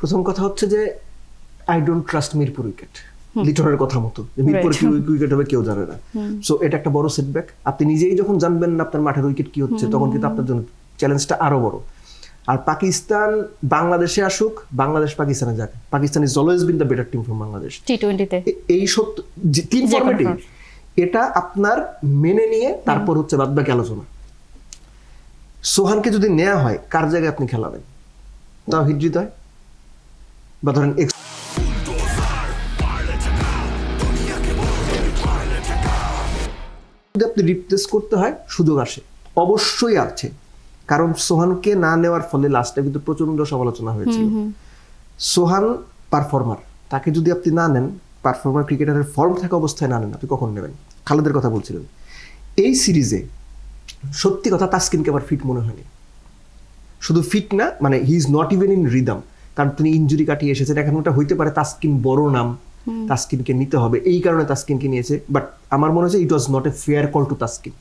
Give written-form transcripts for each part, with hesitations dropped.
প্রথম কথা হচ্ছে যে I don't trust Mirpur wicket, লিটনের কথা মতো মিরপুর কি উইকেট হবে কেউ জানে না। সো এটা একটা বড় সেটব্যাক। আপনি নিজেই যখন জানবেন না আপনার মাঠের উইকেট কি হচ্ছে, তখন কিন্তু আপনার জন্য চ্যালেঞ্জটা আরো বড়। আর পাকিস্তান বাংলাদেশে আসুক, বাংলাদেশ পাকিস্তানে যাক, Pakistan is always been the better team from Bangladesh টি20তে। এই সত্য তিন ফরম্যাটে এটা আপনার মেনে নিয়ে তারপর হচ্ছে বাদবাকি আলোচনা। সোহানকে যদি নেওয়া হয়, কার জায়গায় আপনি খেলাবেন? তাও হিজরিত হয় বা ধরেন যদি আপনি রিপ্লেস করতে হয়, সুযোগ আসে, অবশ্যই আছে। কারণ সোহানকে না নেওয়ার ফলে লাস্টে কিন্তু প্রচন্ড সমালোচনা হয়েছিল। সোহান পারফর্মার, তাকে যদি আপনি না নেন, পারফর্মার ক্রিকেটারের ফর্ম থাকা অবস্থায় না নেন, আপনি কখন নেবেন? খালেদের কথা বলছিলেন। এই সিরিজে সত্যি কথা তাসকিনকে আবার ফিট মনে হয়নি। শুধু ফিট না, মানে he is not even in rhythm. কারণ তিনি ইনজুরি কাটিয়ে এসেছেন। এখন ওটা হইতে পারে তাসকিন বড় নাম, তাসকিনকে নিতে হবে, এই কারণে তাসকিনকে নিয়েছে। বাট আমার মনে হচ্ছে it was not a fair call to Taskin.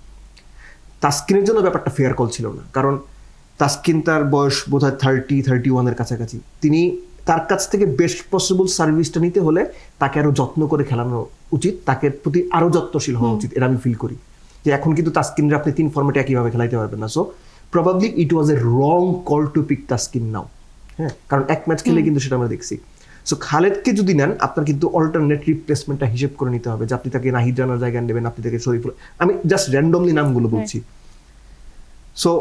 তাসকিনের জন্য ব্যাপারটা ফেয়ার কল ছিল না। কারণ তাসকিন তার বয়স বোধহয় 30-31 কাছাকাছি। তিনি তার কাছ থেকে বেস্ট পসিবল সার্ভিসটা নিতে হলে তাকে আরো যত্ন করে খেলানো উচিত, তাকে প্রতি আরো যত্নশীল হওয়া উচিত। এটা আমি ফিল করি যে এখন কিন্তু তাসকিনরা আপনি 3 ফরম্যাটে একইভাবে খেলাইতে পারবেন না। So probably it was a wrong call to pick Taskin now. হ্যাঁ, কারণ এক ম্যাচ খেলে কিন্তু সেটা আমরা দেখছি। সো খালেদকে যদি নেন, আপনার কিন্তু অল্টারনেট রিপ্লেসমেন্টটা হিসেব করে নিতে হবে যে আপনি তাকে নাহিদ রানার জায়গায় নেবেন, আপনি তাকে শরীফুল, আমি জাস্ট র্যান্ডমলি নামগুলো বলছি। সো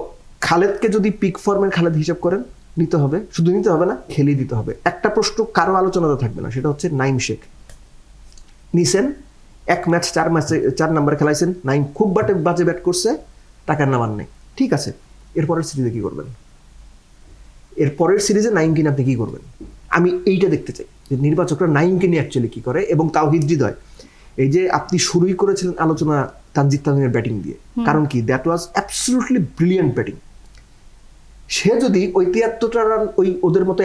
খালেদকে যদি পিক ফর্মের খালেদ হিসাব করেন, নিতে হবে, শুধু নিতে হবে না, খেলিয়ে দিতে হবে। একটা প্রশ্ন কারো আলোচনাতে থাকবে না, সেটা হচ্ছে নাইম শেখ নিছেন, এক ম্যাচ 4 নম্বরে খেলাইছেন, নাইম খুব বাজে ব্যাট করছে, টাকার নামান নেই, ঠিক আছে। এরপরের সিরিজে কি করবেন? এরপরের সিরিজে নাইমকে নিয়ে আপনি কি করবেন? আমি এইটা দেখতে চাই যে নির্বাচকরা নাইমকে নিয়ে অ্যাকচুয়ালি কি করে। এবং তাওহিদ হৃদয়, এই যে আপনি শুরুই করেছিলেন আলোচনা তানজিদ তামিমের ব্যাটিং দিয়ে, কারণ কি that was absolutely brilliant batting. সে যদি ওই 73টা রান ওই ওদের মতো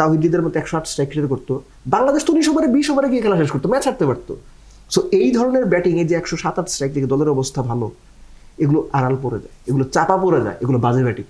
তাওহিদ হৃদয়ের মতো 108 স্ট্রাইক রেট করতো, বাংলাদেশ তো 19 ওভারে 20 ওভারে গিয়ে খেলা শেষ করতো, ম্যাচ হারতে পারতো। সো এই ধরনের ব্যাটিং, এই যে 107 স্ট্রাইক থেকে দলের অবস্থা ভালো, এগুলো আড়াল পড়ে যায়, এগুলো চাপা পড়ে যায়, এগুলো বাজে ব্যাটিং।